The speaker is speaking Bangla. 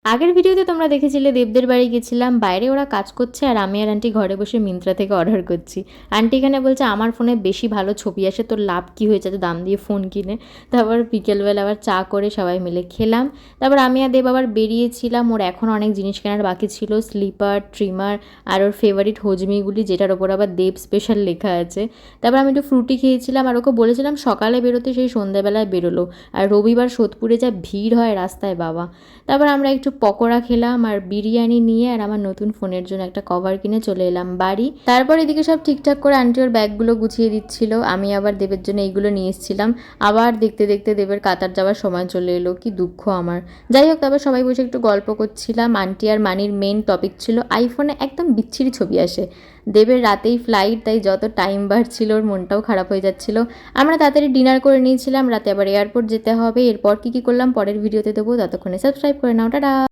আগের ভিডিওতে তোমরা দেখেছিলে দেবদের বাড়ি গেছিলাম, বাইরে ওরা কাজ করছে আর আমি আর আন্টি ঘরে বসে মিন্ত্রা থেকে অর্ডার করছি। আন্টি এখানে বলছে আমার ফোনে বেশি ভালো ছবি আসে, তোর লাভ কী হয়েছে এত দাম দিয়ে ফোন কিনে। তারপর বিকেলবেলা আবার চা করে সবাই মিলে খেলাম। তারপর আমি আর দেব আবার বেরিয়েছিলাম, ওর এখন অনেক জিনিস কেনার বাকি ছিল, স্লিপার, ট্রিমার আর ওর ফেভারিট হজমিগুলি, যেটার ওপর আবার দেব স্পেশাল লেখা আছে। তারপর আমি একটু ফ্রুটি খেয়েছিলাম আর ওকে বলেছিলাম সকালে বেরোতে, সেই সন্ধ্যাবেলায় বেরোলো। আর রবিবার সোদপুরে যা ভিড় হয় রাস্তায় বাবা। তারপর আমরা একটু পকোড়া খেলাম আর বিরিয়ানি নিয়ে আর আমার নতুন ফোনের জন্য একটা কভার কিনে চলে এলাম বাড়ি। তারপর এদিকে সব ঠিকঠাক করে আন্টি ওর ব্যাগগুলো গুছিয়ে দিচ্ছিল, আমি আবার দেবের জন্য এইগুলো নিয়ে এসেছিলাম। আবার দেখতে দেখতে দেবের কাতার যাওয়ার সময় চলে এলো, কি দুঃখ আমার। যাই হোক, তারপর সবাই বসে একটু গল্প করছিলাম। আন্টি আর মানির মেন টপিক ছিল আইফোনে একদম বিচ্ছিরি ছবি আসে। দেবের রাতেই ফ্লাইট, তাই যত টাইম বাড়ছিল ওর মনটাও খারাপ হয়ে যাচ্ছিল। আমরা তাড়াতাড়ি ডিনার করে নিয়েছিলাম, রাতে আবার এয়ারপোর্ট যেতে হবে। এরপর কী কী করলাম পরের ভিডিওতে দেবো, ততক্ষণে সাবস্ক্রাইব করে নাও, টাটা।